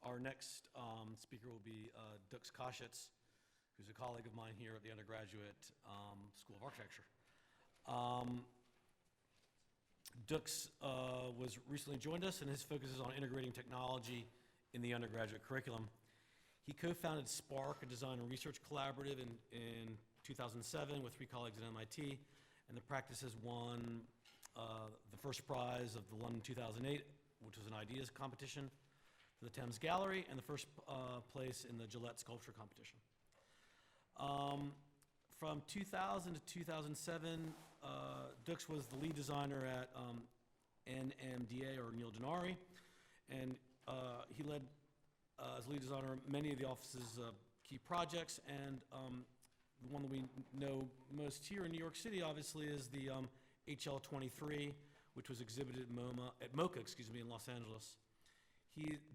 Our next speaker will be Dux Koschitz, who's a colleague of mine here at the undergraduate School of Architecture. Dux was recently joined us, and his focus is on integrating technology in the undergraduate curriculum. He co-founded Spark, a design and research collaborative in 2007 with 3 colleagues at MIT, and the practice has won the first prize of the London 2008, which was an ideas competition for the Thames Gallery, and the first place in the Gillette Sculpture competition. From 2000 to 2007, Dux was the lead designer at NMDA, or Neil Denari, and he led, as lead designer, many of the office's key projects, and the one that we know most here in New York City, obviously, is the HL23, which was exhibited at MoCA, in Los Angeles.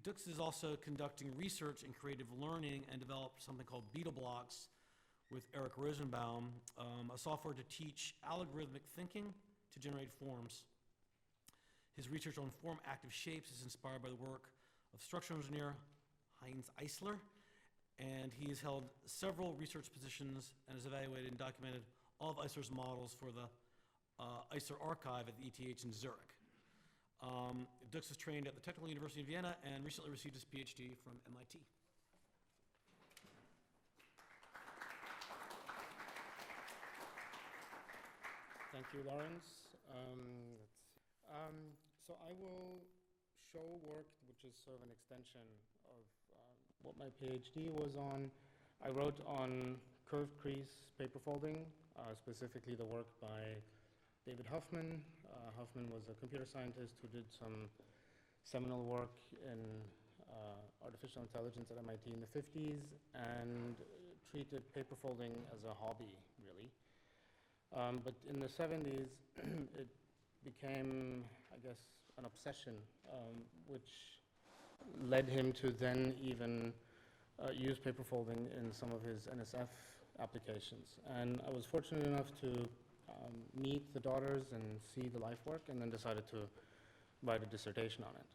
Dux is also conducting research in creative learning and developed something called Beta Blocks with Eric Rosenbaum, a software to teach algorithmic thinking to generate forms. His research on form-active shapes is inspired by the work of structural engineer Heinz Eisler, and he has held several research positions and has evaluated and documented all of Eisler's models for the Eisler archive at the ETH in Zurich. Dux was trained at the Technical University of Vienna and recently received his PhD from MIT. Thank you, Lawrence. So I will show work which is sort of an extension of what my PhD was on. I wrote on curved crease paper folding, specifically the work by David Huffman. Huffman was a computer scientist who did some seminal work in artificial intelligence at MIT in the 50s and treated paper folding as a hobby, really. But in the 70s, it became, I guess, an obsession, which led him to then even use paper folding in some of his NSF applications. And I was fortunate enough to meet the daughters and see the life work, and then decided to write a dissertation on it.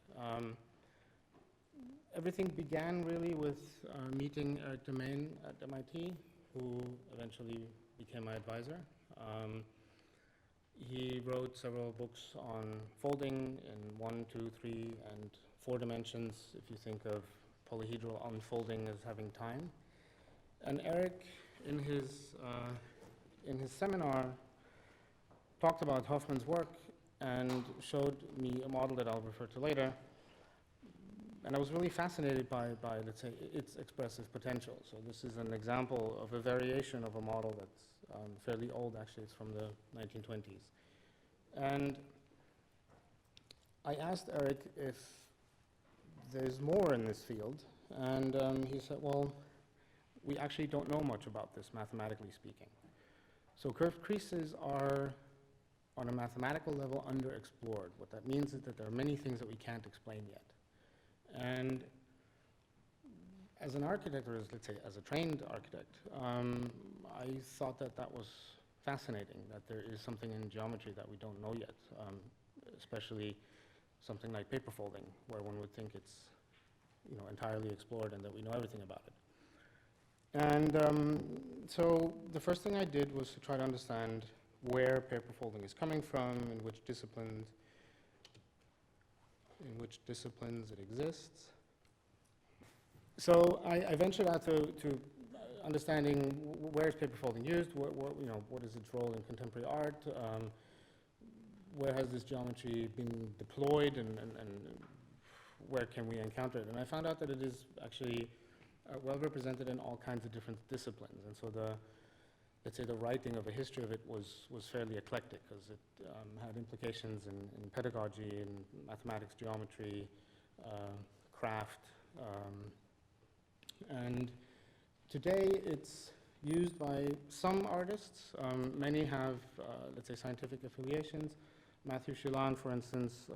Everything began really with meeting Eric Domain at MIT, who eventually became my advisor. He wrote several books on folding in 1, 2, 3, and 4 dimensions, if you think of polyhedral unfolding as having time. And Eric, in his seminar, talked about Huffman's work and showed me a model that I'll refer to later. And I was really fascinated by, let's say, its expressive potential. So this is an example of a variation of a model that's fairly old, actually. It's from the 1920s. And I asked Eric if there's more in this field. And he said, well, we actually don't know much about this, mathematically speaking. So curved creases are, on a mathematical level, underexplored. What that means is that there are many things that we can't explain yet. And as an architect, or as, let's say, as a trained architect, I thought that that was fascinating, that there is something in geometry that we don't know yet, especially something like paper folding, where one would think it's, entirely explored and that we know everything about it. And so the first thing I did was to try to understand where paper folding is coming from, in which disciplines it exists. So I ventured out to understanding where is paper folding used, what is its role in contemporary art, where has this geometry been deployed, and where can we encounter it. And I found out that it is actually well represented in all kinds of different disciplines. And so let's say the writing of a history of it was fairly eclectic, because it had implications in pedagogy, in mathematics, geometry, craft. And today it's used by some artists. Many have, let's say, scientific affiliations. Matthew Shillan, for instance,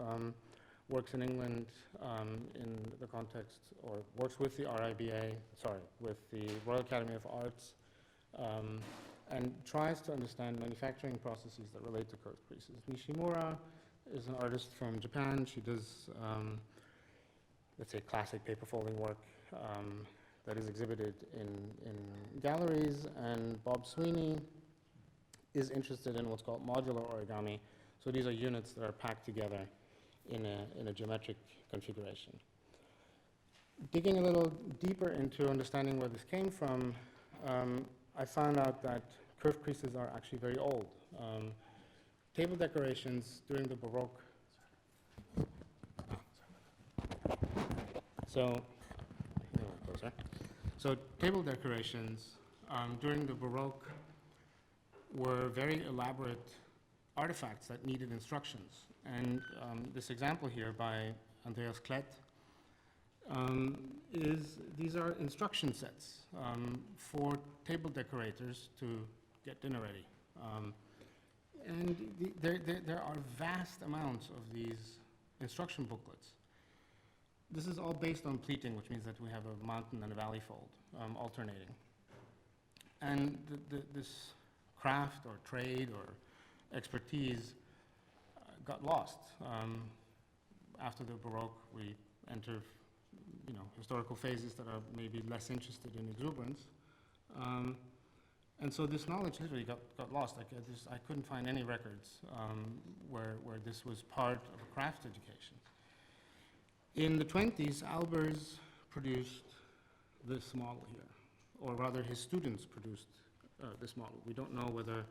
works in England in the context, or works with the with the Royal Academy of Arts, and tries to understand manufacturing processes that relate to curved creases. Nishimura is an artist from Japan. She does let's say, classic paper folding work that is exhibited in galleries, and Bob Sweeney is interested in what's called modular origami. So these are units that are packed together in a geometric configuration. Digging a little deeper into understanding where this came from, I found out that curved creases are actually very old. Table decorations during the Baroque. So table decorations during the Baroque were very elaborate artifacts that needed instructions. And this example here by Andreas Klett these are instruction sets for table decorators to get dinner ready. And there are vast amounts of these instruction booklets. This is all based on pleating, which means that we have a mountain and a valley fold alternating. And this craft or trade or expertise got lost. After the Baroque, we enter historical phases that are maybe less interested in exuberance. And so this knowledge literally got lost. I couldn't find any records where this was part of a craft education. In the 20s, Albers produced this model here, or rather his students produced this model. We don't know whether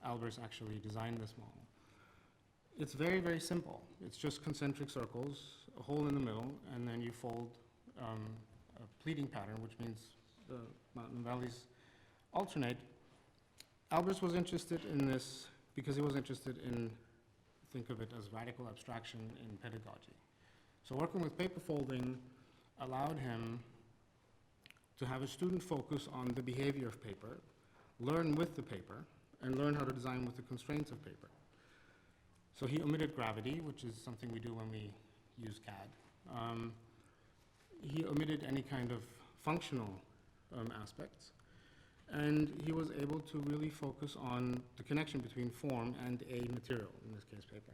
Albers actually designed this model. It's very, very simple. It's just concentric circles, a hole in the middle, and then you fold a pleating pattern, which means the mountain valleys alternate. Albers was interested in this because he was interested in, think of it as radical abstraction in pedagogy. So working with paper folding allowed him to have a student focus on the behavior of paper, learn with the paper, and learn how to design with the constraints of paper. So he omitted gravity, which is something we do when we use CAD. He omitted any kind of functional aspects, and he was able to really focus on the connection between form and a material, in this case paper.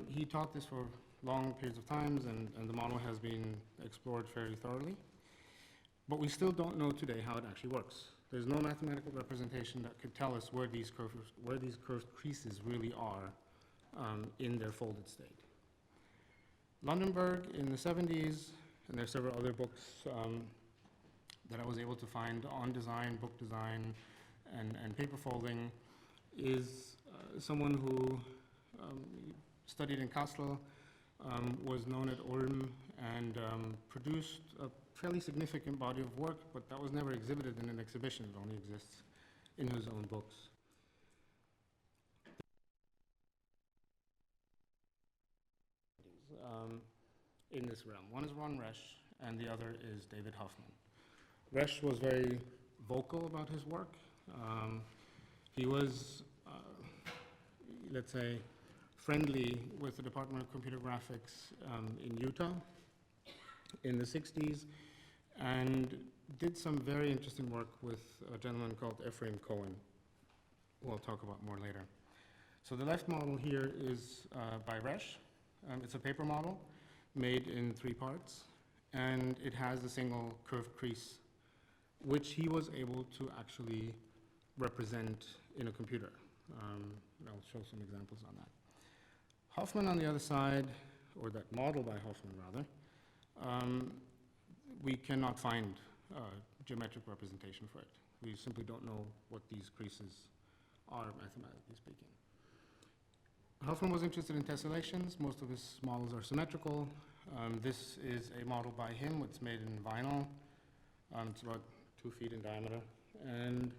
He taught this for long periods of times, and the model has been explored fairly thoroughly. But we still don't know today how it actually works. There's no mathematical representation that could tell us where these curved creases really are in their folded state. Lundenberg in the 70s, and there are several other books that I was able to find on design, book design, and paper folding, is someone who studied in Kassel, was known at Ulm, and produced a fairly significant body of work, but that was never exhibited in an exhibition. It only exists in his own books. In this realm. One is Ron Resch, and the other is David Hoffman. Resch was very vocal about his work. He was, let's say, friendly with the Department of Computer Graphics in Utah in the 60s, and did some very interesting work with a gentleman called Ephraim Cohen, who I'll talk about more later. So the left model here is by Resch. It's a paper model made in 3 parts, and it has a single curved crease, which he was able to actually represent in a computer. I'll show some examples on that. Hoffman on the other side, or that model by Hoffman rather, we cannot find geometric representation for it. We simply don't know what these creases are, mathematically speaking. Hoffman was interested in tessellations. Most of his models are symmetrical. This is a model by him. It's made in vinyl. It's about 2 feet in diameter. And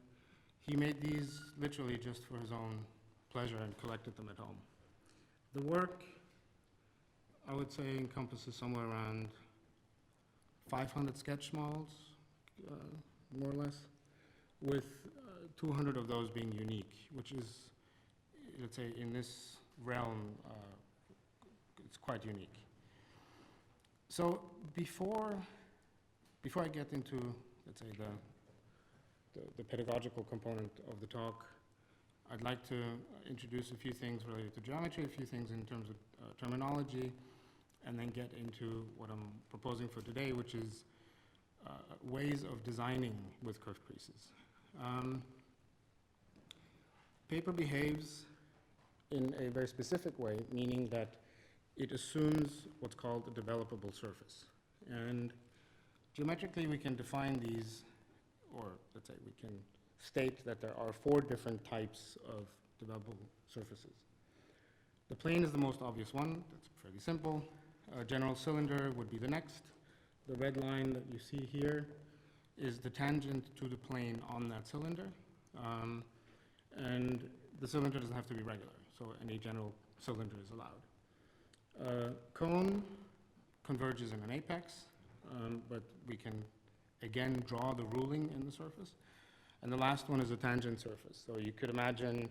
he made these literally just for his own pleasure and collected them at home. The work, I would say, encompasses somewhere around 500 sketch models, more or less, with 200 of those being unique, which is, let's say, in this realm, it's quite unique. So before I get into, let's say, the pedagogical component of the talk, I'd like to introduce a few things related to geometry, a few things in terms of terminology, and then get into what I'm proposing for today, which is ways of designing with curved creases. Paper behaves in a very specific way, meaning that it assumes what's called a developable surface. And geometrically, we can define these, or let's say we can state that there are 4 different types of developable surfaces. The plane is the most obvious one. That's fairly simple. A general cylinder would be the next. The red line that you see here is the tangent to the plane on that cylinder. And the cylinder doesn't have to be regular, so any general cylinder is allowed. Cone converges in an apex, but we can again draw the ruling in the surface. And the last one is a tangent surface. So you could imagine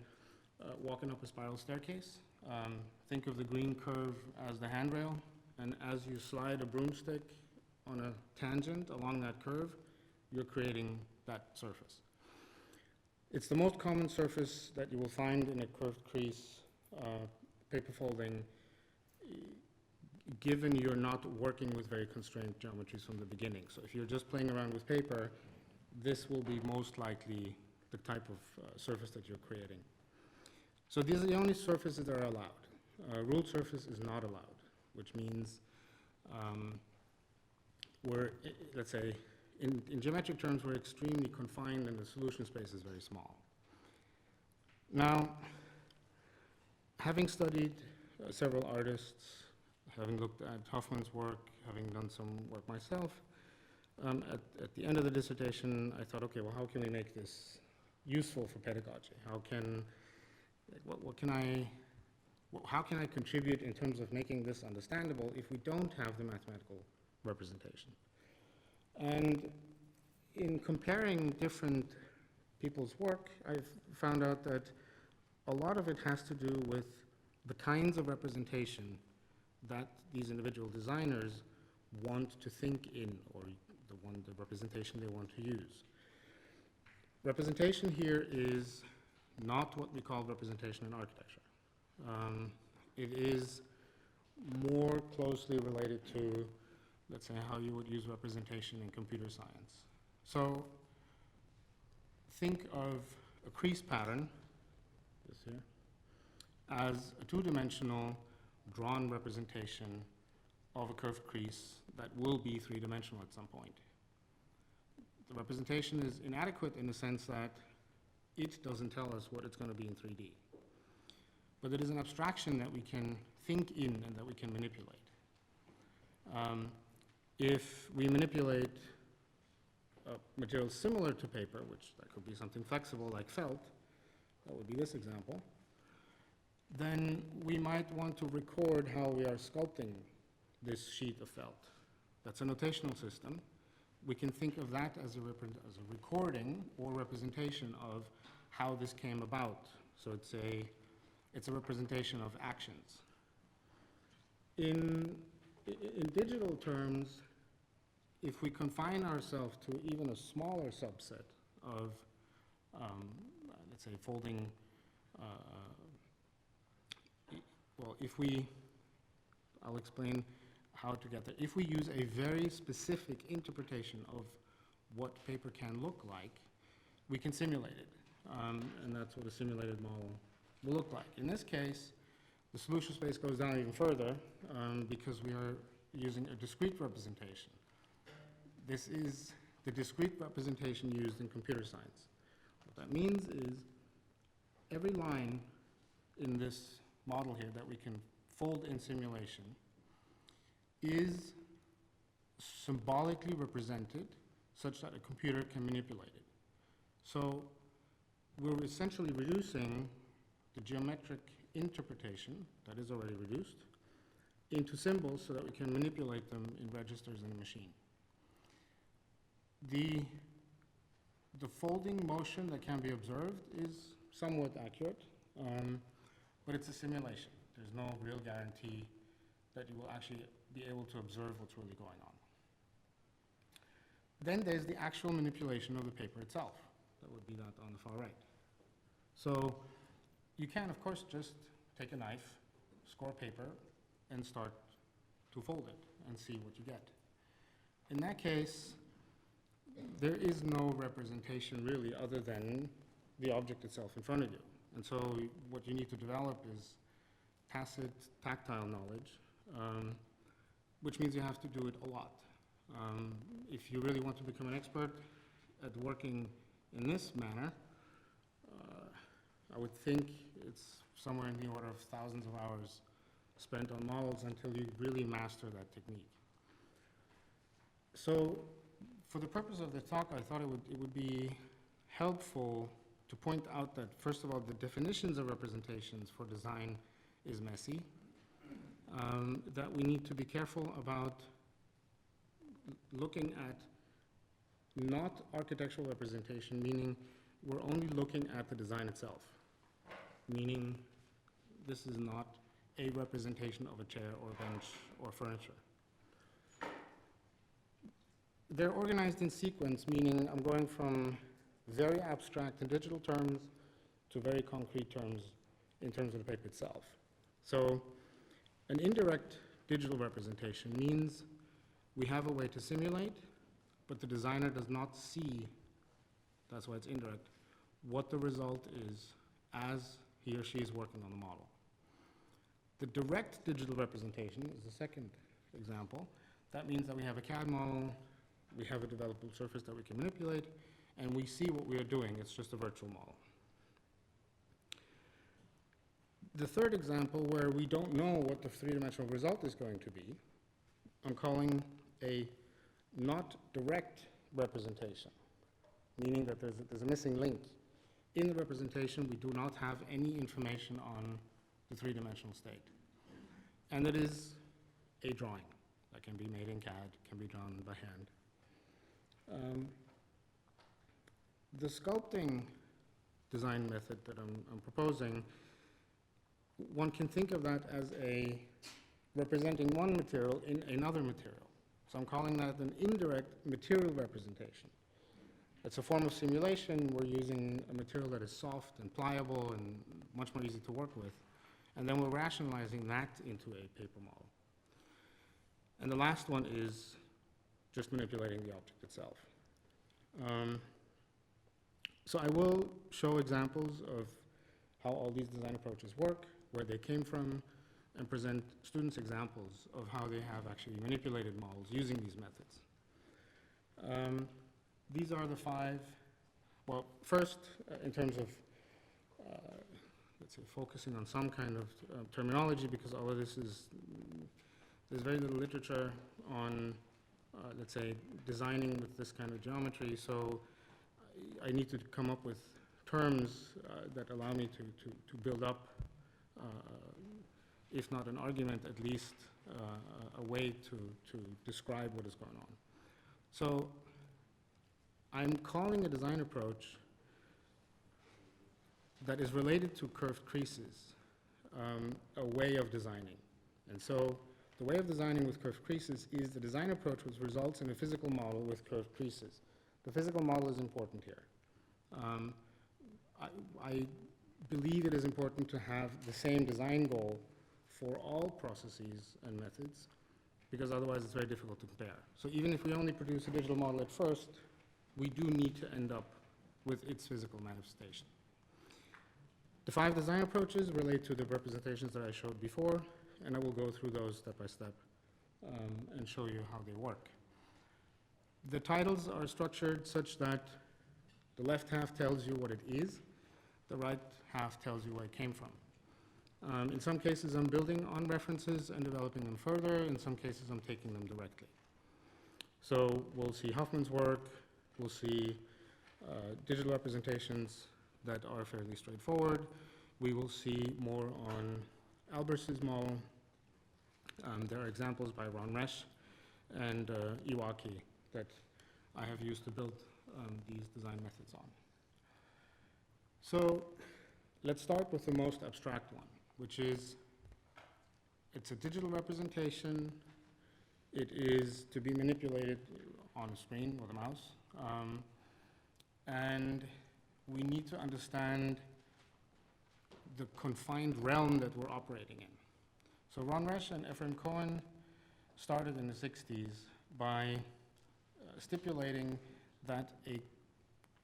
walking up a spiral staircase. Think of the green curve as the handrail, and as you slide a broomstick on a tangent along that curve, you're creating that surface. It's the most common surface that you will find in a curved crease paper folding, given you're not working with very constrained geometries from the beginning. So if you're just playing around with paper, this will be most likely the type of surface that you're creating. So these are the only surfaces that are allowed. Ruled surface is not allowed, which means let's say, in geometric terms, we're extremely confined and the solution space is very small. Now, having studied several artists, having looked at Hoffman's work, having done some work myself, at the end of the dissertation, I thought, okay, well, how can we make this useful for pedagogy? How can I contribute in terms of making this understandable if we don't have the mathematical representation? And in comparing different people's work, I've found out that a lot of it has to do with the kinds of representation that these individual designers want to think in, or the representation they want to use. Representation here is not what we call representation in architecture. It is more closely related to, let's say, how you would use representation in computer science. So think of a crease pattern, this here, as a 2-dimensional drawn representation of a curved crease that will be 3-dimensional at some point. The representation is inadequate in the sense that it doesn't tell us what it's going to be in 3D. But it is an abstraction that we can think in and that we can manipulate. If we manipulate a material similar to paper, which that could be something flexible like felt, that would be this example, then we might want to record how we are sculpting this sheet of felt. That's a notational system. We can think of that as a recording or representation of how this came about. So it's a representation of actions. In digital terms, if we confine ourselves to even a smaller subset of, let's say, folding, I'll explain how to get there. If we use a very specific interpretation of what paper can look like, we can simulate it. And that's what a simulated model will look like. In this case, the solution space goes down even further because we are using a discrete representation. This is the discrete representation used in computer science. What that means is every line in this model here that we can fold in simulation is symbolically represented such that a computer can manipulate it. So we're essentially reducing the geometric interpretation that is already reduced into symbols so that we can manipulate them in registers in a machine. The folding motion that can be observed is somewhat accurate, but it's a simulation. There's no real guarantee that you will actually be able to observe what's really going on. Then there's the actual manipulation of the paper itself. That would be that on the far right. So you can, of course, just take a knife, score paper, and start to fold it and see what you get. In that case, there is no representation really other than the object itself in front of you. And so what you need to develop is tacit, tactile knowledge, which means you have to do it a lot. If you really want to become an expert at working in this manner, I would think it's somewhere in the order of thousands of hours spent on models until you really master that technique. So for the purpose of the talk, I thought it would be helpful to point out that, first of all, the definitions of representations for design is messy, that we need to be careful about looking at not architectural representation, meaning we're only looking at the design itself, meaning this is not a representation of a chair or bench or furniture. They're organized in sequence, meaning I'm going from very abstract in digital terms to very concrete terms in terms of the paper itself. So an indirect digital representation means we have a way to simulate, but the designer does not see, that's why it's indirect, what the result is as he or she is working on the model. The direct digital representation is the second example. That means that we have a CAD model, we have a developable surface that we can manipulate, and we see what we are doing. It's just a virtual model. The third example, where we don't know what the three-dimensional result is going to be, I'm calling a not direct representation, meaning that there's a missing link. In the representation, we do not have any information on the three-dimensional state. And it is a drawing that can be made in CAD, can be drawn by hand. The sculpting design method that I'm proposing, one can think of that as a representing one material in another material. So I'm calling that an indirect material representation. It's a form of simulation. We're using a material that is soft and pliable and much more easy to work with. And then we're rationalizing that into a paper model. And the last one is just manipulating the object itself. So I will show examples of how all these design approaches work, where they came from, and present students examples of how they have actually manipulated models using these methods. These are the five, well, first, in terms of, let's say, focusing on some kind of terminology, because all of this is, there's very little literature on, let's say, designing with this kind of geometry, so I need to come up with terms that allow me to build up, if not an argument, at least a way to describe what is going on. So I'm calling a design approach that is related to curved creases, a way of designing. And so the way of designing with curved creases is the design approach which results in a physical model with curved creases. The physical model is important here. I believe it is important to have the same design goal for all processes and methods, because otherwise it's very difficult to compare. So even if we only produce a digital model at first, we do need to end up with its physical manifestation. The five design approaches relate to the representations that I showed before, and I will go through those step by step and show you how they work. The titles are structured such that the left half tells you what it is, the right half tells you where it came from. In some cases, I'm building on references and developing them further. In some cases, I'm taking them directly. So we'll see Huffman's work, we'll see digital representations that are fairly straightforward. We will see more on Albers's model. There are examples by Ron Resch and Iwaki that I have used to build these design methods on. So let's start with the most abstract one, which is it's a digital representation. It is to be manipulated on a screen with a mouse. And we need to understand the confined realm that we're operating in. So Ron Resch and Ephraim Cohen started in the 60s by stipulating that a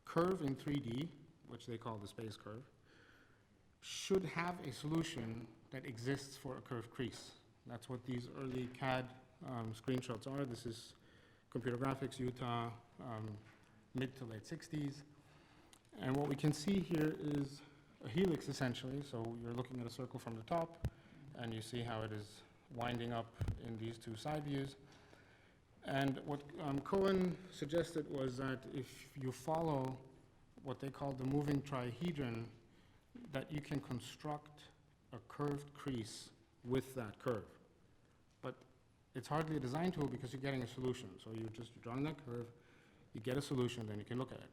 curve in 3D, which they call the space curve, should have a solution that exists for a curved crease. That's what these early CAD screenshots are. This is computer graphics, Utah, mid to late 60s. And what we can see here is a helix, essentially. So you're looking at a circle from the top, and you see how it is winding up in these two side views. And what Cohen suggested was that if you follow what they call the moving trihedron, that you can construct a curved crease with that curve. But it's hardly a design tool because you're getting a solution. So you're drawing that curve, you get a solution, then you can look at it.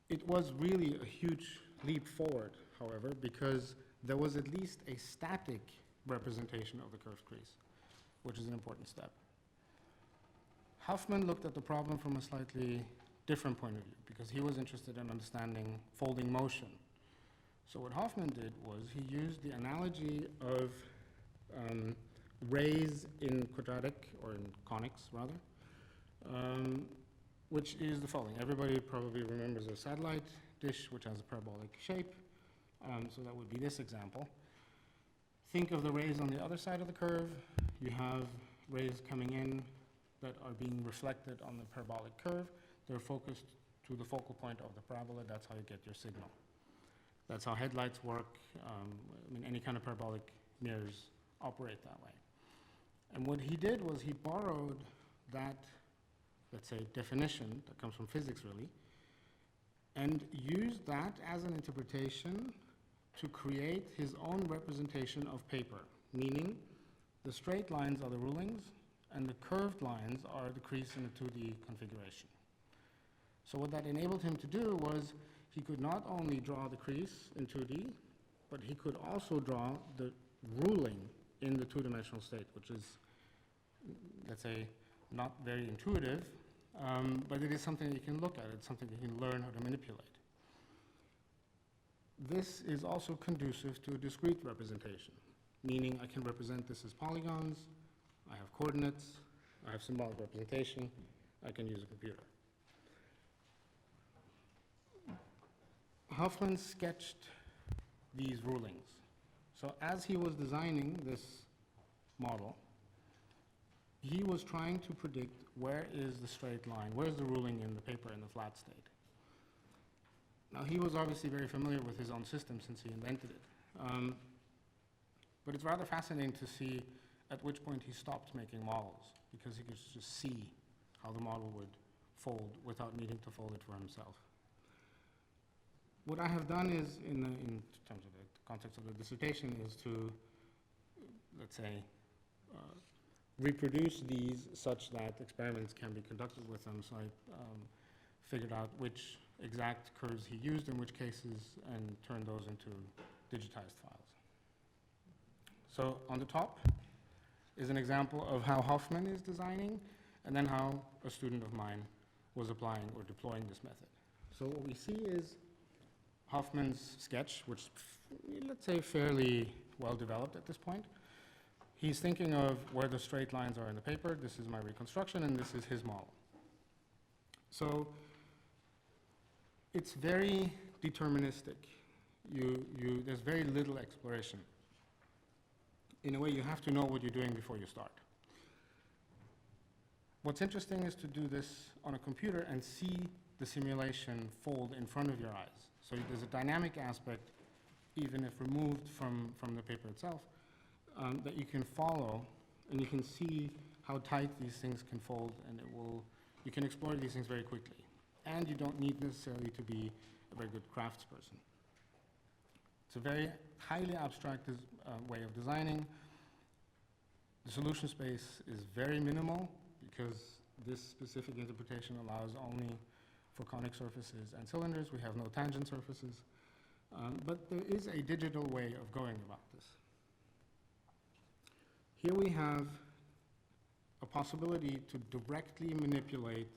It was really a huge leap forward, however, because there was at least a static representation of the curved crease, which is an important step. Huffman looked at the problem from a slightly different point of view because he was interested in understanding folding motion. So what Hoffman did was he used the analogy of rays in quadratic, or in conics rather, which is the following. Everybody probably remembers a satellite dish which has a parabolic shape. So that would be this example. Think of the rays on the other side of the curve. You have rays coming in that are being reflected on the parabolic curve. They're focused to the focal point of the parabola. That's how you get your signal. That's how headlights work. I mean, any kind of parabolic mirrors operate that way. And what he did was he borrowed that, let's say, definition that comes from physics, really, and used that as an interpretation to create his own representation of paper, meaning the straight lines are the rulings and the curved lines are the crease in a 2D configuration. So what that enabled him to do was he could not only draw the crease in 2D, but he could also draw the ruling in the two-dimensional state, which is, let's say, not very intuitive, but it is something you can look at. It's something you can learn how to manipulate. This is also conducive to a discrete representation, meaning I can represent this as polygons, I have coordinates, I have symbolic representation, I can use a computer. Huffman sketched these rulings. So as he was designing this model, he was trying to predict where is the straight line, where's the ruling in the paper in the flat state. Now he was obviously very familiar with his own system since he invented it. But it's rather fascinating to see at which point he stopped making models, because he could just see how the model would fold without needing to fold it for himself. What I have done is, in terms of the context of the dissertation, is to, let's say, reproduce these such that experiments can be conducted with them. So I figured out which exact curves he used in which cases and turned those into digitized files. So on the top is an example of how Hoffman is designing, and then how a student of mine was applying or deploying this method. So what we see is Hoffman's sketch, which let's say fairly well developed at this point. He's thinking of where the straight lines are in the paper. This is my reconstruction, and this is his model. So it's very deterministic. There's very little exploration. In a way, you have to know what you're doing before you start. What's interesting is to do this on a computer and see the simulation fold in front of your eyes. So there's a dynamic aspect, even if removed from the paper itself, that you can follow, and you can see how tight these things can fold, and you can explore these things very quickly. And you don't need necessarily to be a very good craftsperson. It's a very highly abstract way of designing. The solution space is very minimal because this specific interpretation allows only for conic surfaces and cylinders. We have no tangent surfaces. But there is a digital way of going about this. Here we have a possibility to directly manipulate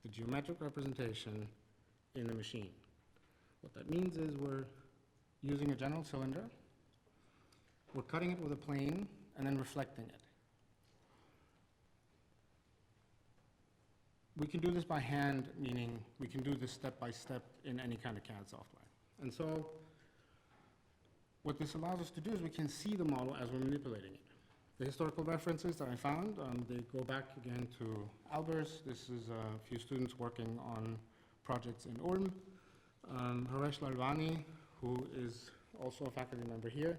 the geometric representation in the machine. What that means is we're using a general cylinder. We're cutting it with a plane and then reflecting it. We can do this by hand, meaning we can do this step by step in any kind of CAD software. And so what this allows us to do is we can see the model as we're manipulating it. The historical references that I found, they go back again to Albers. This is a few students working on projects in Ulm. Haresh Lalwani, who is also a faculty member here,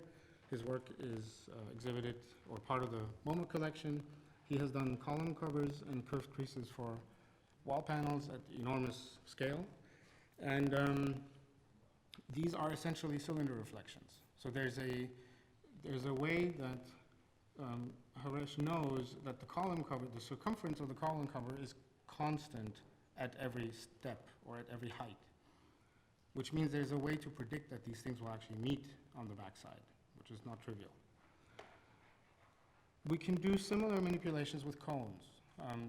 his work is exhibited or part of the MoMA collection. He has done column covers and curved creases for wall panels at enormous scale. And these are essentially cylinder reflections. So there's a way that Haresh knows that the column cover, the circumference of the column cover is constant at every step or at every height, which means there's a way to predict that these things will actually meet on the backside, which is not trivial. We can do similar manipulations with cones.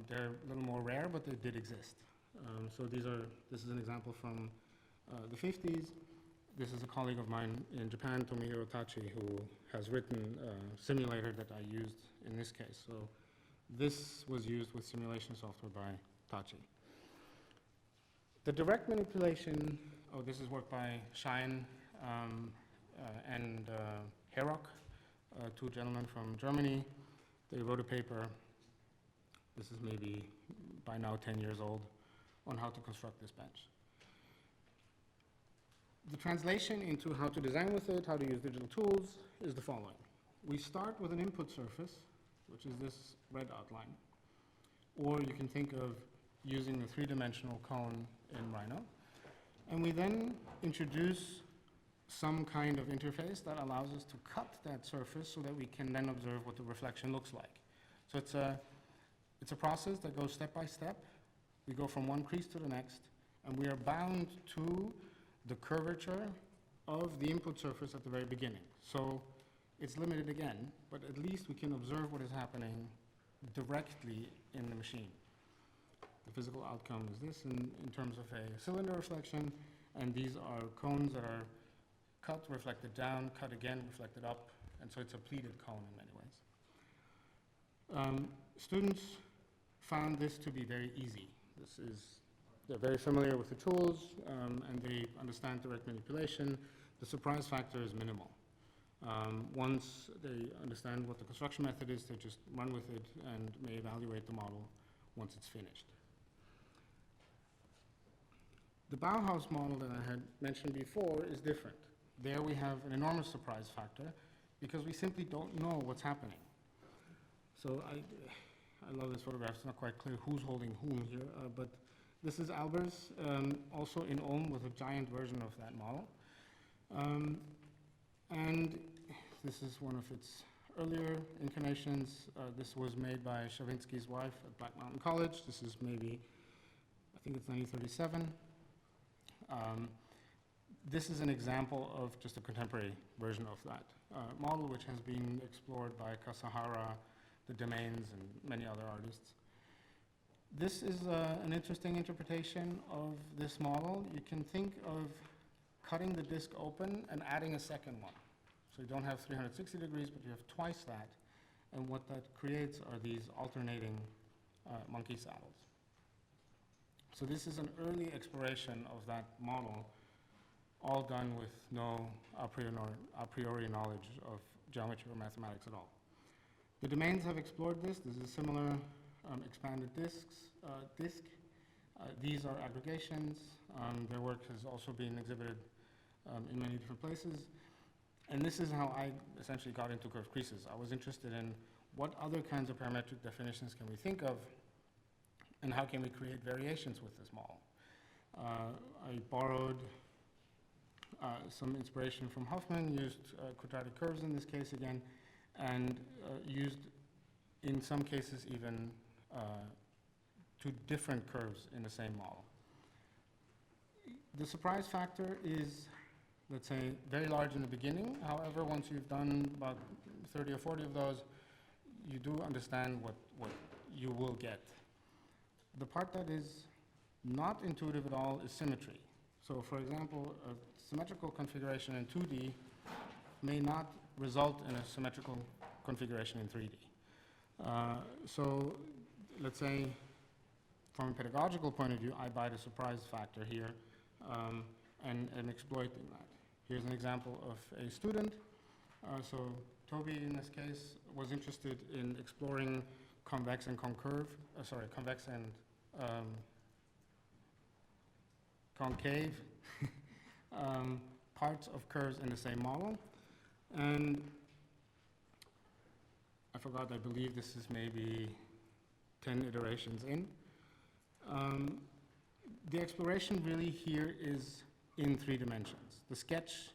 They're a little more rare, but they did exist. So this is an example from the 50s. This is a colleague of mine in Japan, Tomohiro Tachi, who has written a simulator that I used in this case. So this was used with simulation software by Tachi. The direct manipulation, this is work by Schein and Herock, two gentlemen from Germany. They wrote a paper, this is maybe by now 10 years old, on how to construct this bench. The translation into how to design with it, how to use digital tools, is the following. We start with an input surface, which is this red outline. Or you can think of using the three-dimensional cone in Rhino. And we then introduce some kind of interface that allows us to cut that surface so that we can then observe what the reflection looks like. So it's a process that goes step by step. We go from one crease to the next, and we are bound to the curvature of the input surface at the very beginning. So it's limited again, but at least we can observe what is happening directly in the machine. The physical outcome is this in terms of a cylinder reflection, and these are cones that are cut, reflected down, cut again, reflected up, and so it's a pleated cone in many ways. Students found this to be very easy. They're very familiar with the tools, and they understand direct manipulation. The surprise factor is minimal. Once they understand what the construction method is, they just run with it and may evaluate the model once it's finished. The Bauhaus model that I had mentioned before is different. There we have an enormous surprise factor because we simply don't know what's happening. So I love this photograph. It's not quite clear who's holding whom here, but this is Albers, also in Ulm with a giant version of that model. And this is one of its earlier incarnations. This was made by Shavinsky's wife at Black Mountain College. This is maybe, I think it's 1937. This is an example of just a contemporary version of that model, which has been explored by Kasahara, the Domains, and many other artists. This is an interesting interpretation of this model. You can think of cutting the disk open and adding a second one. So you don't have 360 degrees, but you have twice that. And what that creates are these alternating monkey saddles. So this is an early exploration of that model, all done with no a priori knowledge of geometry or mathematics at all. The Domains have explored this. This is a similar expanded disk. These are aggregations. Their work has also been exhibited in many different places. And this is how I essentially got into curved creases. I was interested in what other kinds of parametric definitions can we think of, and how can we create variations with this model. I borrowed some inspiration from Hoffman, used quadratic curves in this case again, and used, in some cases, even two different curves in the same model. The surprise factor is, let's say, very large in the beginning. However, once you've done about 30 or 40 of those, you do understand what you will get. The part that is not intuitive at all is symmetry. So, for example, a symmetrical configuration in 2D may not result in a symmetrical configuration in 3D. So let's say, from a pedagogical point of view, I buy the surprise factor here and exploiting that. Here's an example of a student. So Toby, in this case, was interested in exploring convex and convex and concave parts of curves in the same model. And I forgot, I believe this is maybe 10 iterations in. The exploration really here is in 3 dimensions. The sketch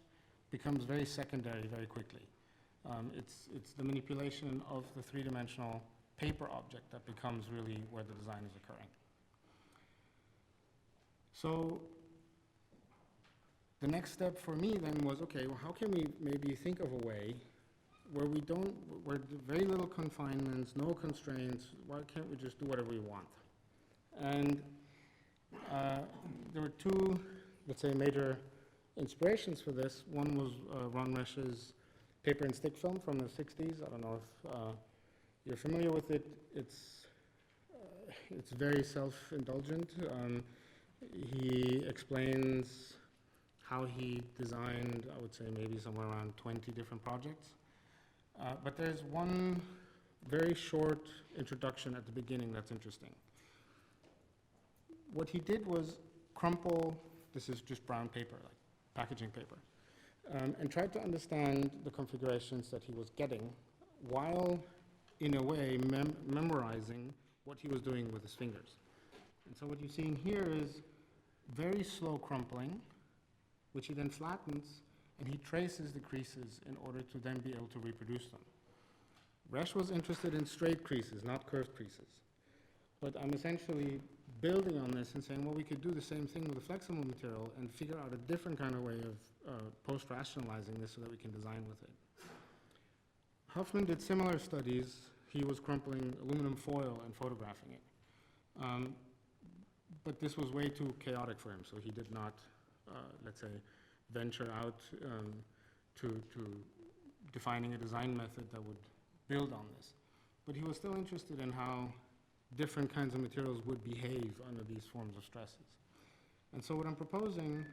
becomes very secondary very quickly. It's the manipulation of the 3-dimensional paper object that becomes really where the design is occurring. So the next step for me then was, okay, well, how can we maybe think of a way where where very little confinements, no constraints, why can't we just do whatever we want? And there were 2, let's say, major inspirations for this. One was Ron Resch's paper and stick film from the 60s. I don't know if you're familiar with it. It's very self-indulgent. He explains how he designed, I would say, maybe somewhere around 20 different projects. But there's one very short introduction at the beginning that's interesting. What he did was crumple, this is just brown paper, like packaging paper, and tried to understand the configurations that he was getting while, in a way, memorizing what he was doing with his fingers. And so what you're seeing here is very slow crumpling, which he then flattens, and he traces the creases in order to then be able to reproduce them. Resch was interested in straight creases, not curved creases. But I'm essentially building on this and saying, well, we could do the same thing with a flexible material and figure out a different kind of way of post-rationalizing this so that we can design with it. Huffman did similar studies. He was crumpling aluminum foil and photographing it. But this was way too chaotic for him, so he did not, let's say, venture out to defining a design method that would build on this. But he was still interested in how different kinds of materials would behave under these forms of stresses. And so what I'm proposing,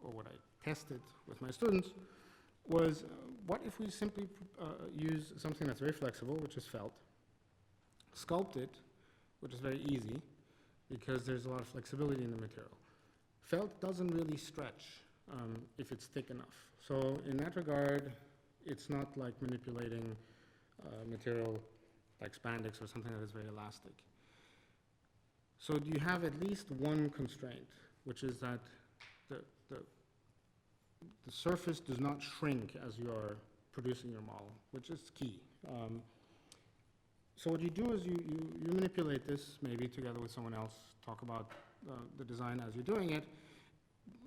or what I tested with my students, was what if we simply use something that's very flexible, which is felt, sculpt it, which is very easy, because there's a lot of flexibility in the material. Felt doesn't really stretch if it's thick enough. So in that regard, it's not like manipulating material like spandex or something that is very elastic. So you have at least one constraint, which is that the surface does not shrink as you are producing your model, which is key. So what you do is you manipulate this, maybe together with someone else, talk about the design as you're doing it,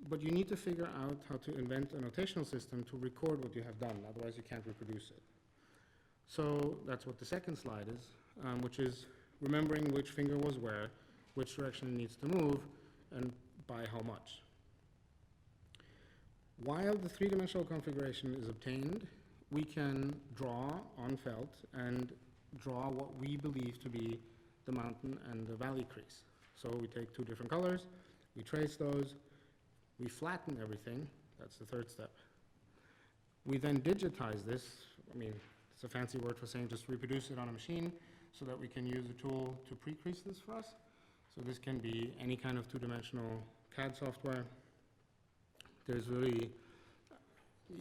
but you need to figure out how to invent a notational system to record what you have done, otherwise you can't reproduce it. So that's what the second slide is, which is remembering which finger was where, which direction it needs to move, and by how much. While the 3-dimensional configuration is obtained, we can draw on felt and draw what we believe to be the mountain and the valley crease. So we take 2 different colors, we trace those, we flatten everything, that's the third step. We then digitize this, I mean, it's a fancy word for saying just reproduce it on a machine so that we can use a tool to pre-crease this for us. So this can be any kind of 2-dimensional CAD software. There's really,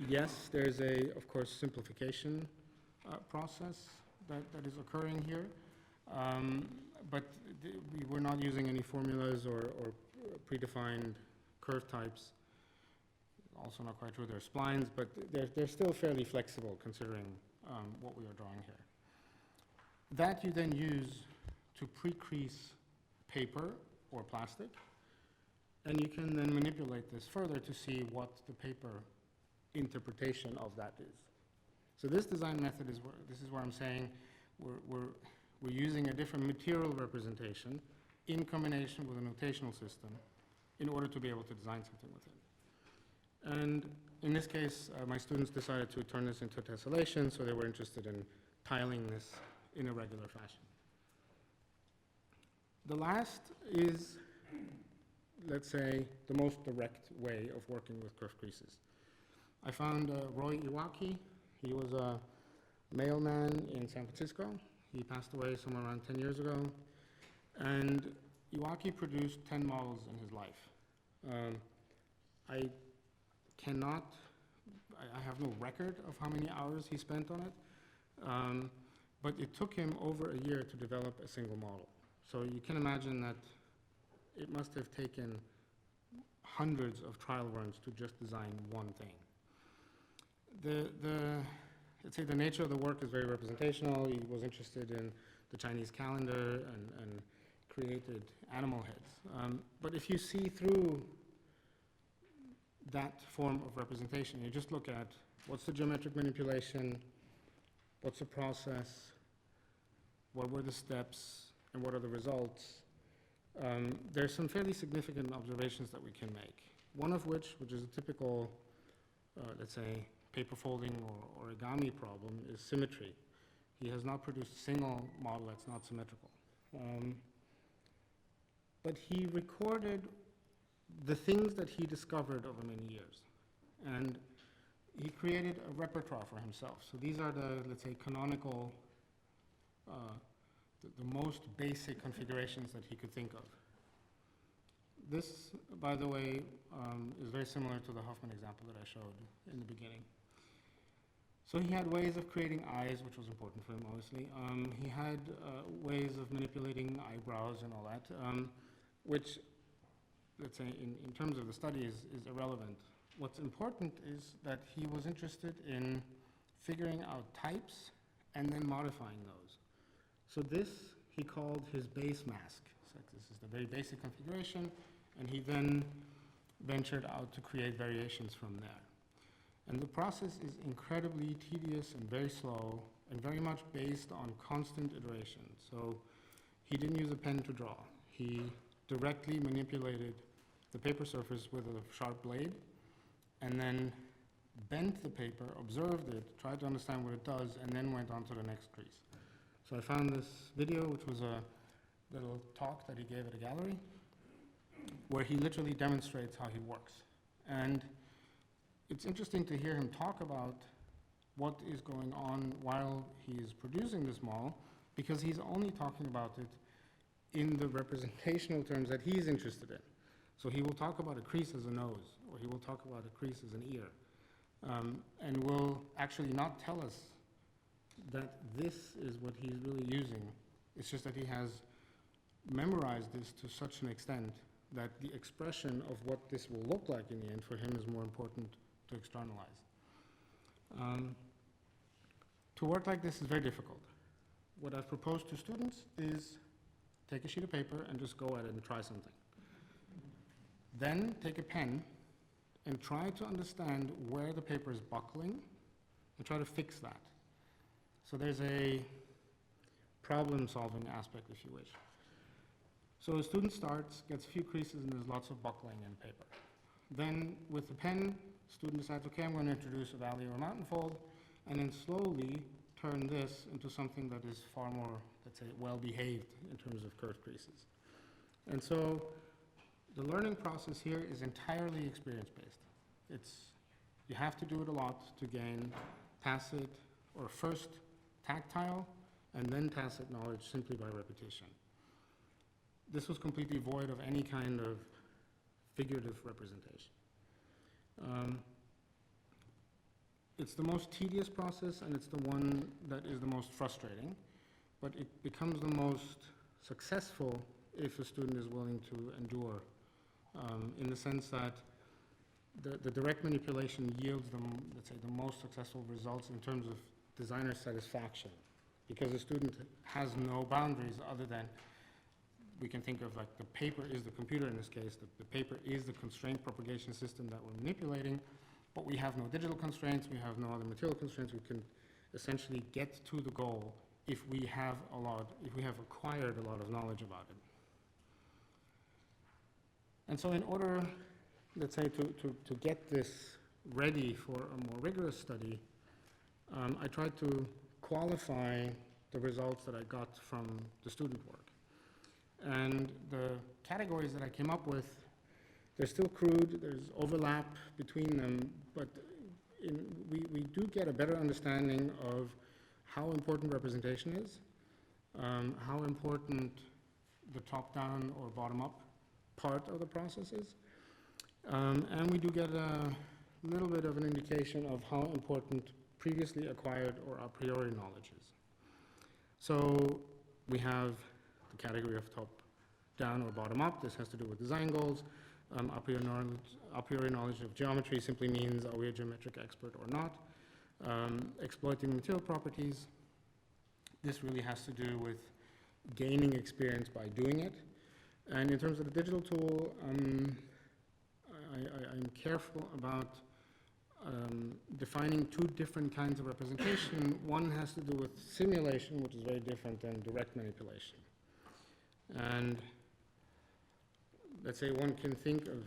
yes, there's a, of course, simplification process that is occurring here. But we're not using any formulas or predefined curve types. Also not quite true, there are splines, but they're still fairly flexible considering what we are drawing here. That you then use to pre-crease paper or plastic, and you can then manipulate this further to see what the paper interpretation of that is. So this design method is where I'm saying we're using a different material representation in combination with a notational system in order to be able to design something with it. And in this case, my students decided to turn this into tessellation, so they were interested in tiling this in a regular fashion. The last is, let's say, the most direct way of working with curved creases. I found Roy Iwaki. He was a mailman in San Francisco. He passed away somewhere around 10 years ago. And Iwaki produced 10 models in his life. I have no record of how many hours he spent on it, but it took him over a year to develop a single model. So you can imagine that it must have taken hundreds of trial runs to just design one thing. Let's say the nature of the work is very representational. He was interested in the Chinese calendar and created animal heads. But if you see through that form of representation, you just look at what's the geometric manipulation, what's the process, what were the steps, and what are the results. There's some fairly significant observations that we can make. One of which is a typical, let's say, paper folding or origami problem, is symmetry. He has not produced a single model that's not symmetrical. But he recorded the things that he discovered over many years. And he created a repertoire for himself. So these are the, let's say, canonical, the most basic configurations that he could think of. This, by the way, is very similar to the Hoffman example that I showed in the beginning. So he had ways of creating eyes, which was important for him, obviously. He had ways of manipulating eyebrows and all that, which, let's say, in terms of the study is irrelevant. What's important is that he was interested in figuring out types and then modifying those. So this he called his base mask. So this is the very basic configuration, and he then ventured out to create variations from there. And the process is incredibly tedious and very slow and very much based on constant iteration. So he didn't use a pen to draw. He directly manipulated the paper surface with a sharp blade and then bent the paper, observed it, tried to understand what it does, and then went on to the next crease. So I found this video, which was a little talk that he gave at a gallery, where he literally demonstrates how he works. And it's interesting to hear him talk about what is going on while he is producing this model, because he's only talking about it in the representational terms that he's interested in. So he will talk about a crease as a nose, or he will talk about a crease as an ear, and will actually not tell us that this is what he's really using. It's just that he has memorized this to such an extent that the expression of what this will look like in the end for him is more important to externalize. To work like this is very difficult. What I've proposed to students is take a sheet of paper and just go at it and try something. Then take a pen and try to understand where the paper is buckling and try to fix that. So there's a problem-solving aspect, if you wish. So a student starts, gets a few creases, and there's lots of buckling in paper. Then with the pen, student decides, okay, I'm going to introduce a valley or a mountain fold, and then slowly turn this into something that is far more, let's say, well-behaved in terms of curved creases. And so the learning process here is entirely experience-based. You have to do it a lot to gain tacit, or first tactile, and then tacit knowledge simply by repetition. This was completely void of any kind of figurative representation. It's the most tedious process, and it's the one that is the most frustrating, but it becomes the most successful if a student is willing to endure, in the sense that the direct manipulation yields them, let's say, the most successful results in terms of designer satisfaction, because the student has no boundaries other than, we can think of like the paper is the computer in this case, the paper is the constraint propagation system that we're manipulating, but we have no digital constraints, we have no other material constraints, we can essentially get to the goal if we have acquired a lot of knowledge about it. And so in order, let's say, to get this ready for a more rigorous study, I tried to qualify the results that I got from the student work. And the categories that I came up with, they're still crude, there's overlap between them, but we do get a better understanding of how important representation is, how important the top-down or bottom-up part of the process is, and we do get a little bit of an indication of how important previously acquired or a priori knowledge is. So we have the category of top-down or bottom-up. This has to do with design goals. A priori knowledge of geometry simply means, are we a geometric expert or not? Exploiting material properties. This really has to do with gaining experience by doing it. And in terms of the digital tool, I'm careful about defining two different kinds of representation. One has to do with simulation, which is very different than direct manipulation. And let's say one can think of,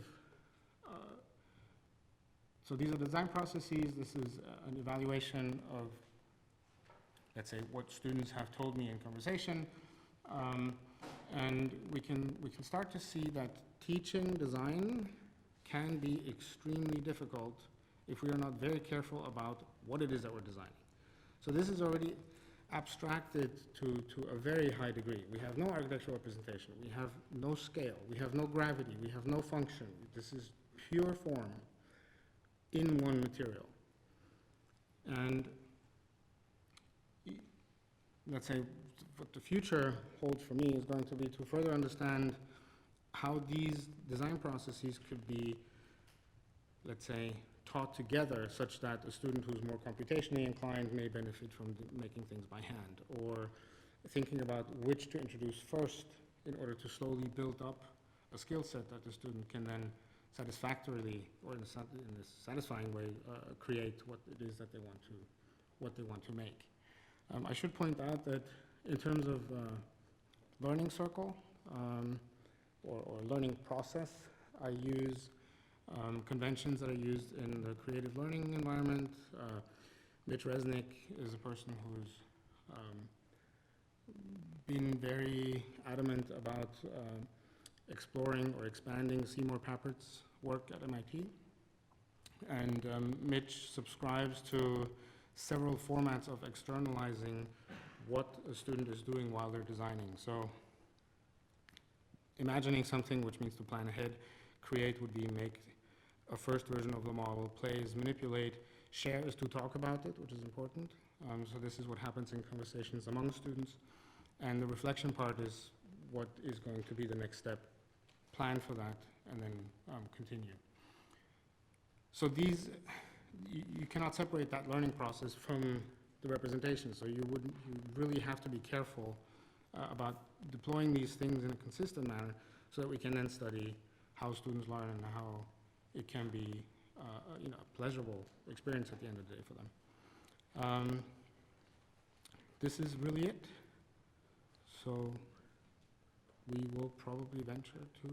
so these are design processes. This is an evaluation of, let's say, what students have told me in conversation. And we can start to see that teaching design can be extremely difficult if we are not very careful about what it is that we're designing. So this is already abstracted to a very high degree. We have no architectural representation. We have no scale. We have no gravity. We have no function. This is pure form in one material. And let's say what the future holds for me is going to be to further understand how these design processes could be, let's say, taught together such that a student who's more computationally inclined may benefit from making things by hand, or thinking about which to introduce first in order to slowly build up a skill set that the student can then satisfactorily, or in a satisfying way, create what it is that they want to make. I should point out that in terms of learning circle or learning process, I use conventions that are used in the creative learning environment. Mitch Resnick is a person who's been very adamant about exploring or expanding Seymour Papert's work at MIT. And Mitch subscribes to several formats of externalizing what a student is doing while they're designing. So imagining something, which means to plan ahead. Create would be make a first version of the model. Plays, manipulate. Share is to talk about it, which is important. So this is what happens in conversations among students. And the reflection part is what is going to be the next step. Plan for that, and then continue. So these, you cannot separate that learning process from the representation. So you really have to be careful about deploying these things in a consistent manner so that we can then study how students learn and how it can be a pleasurable experience at the end of the day for them. This is really it. So we will probably venture to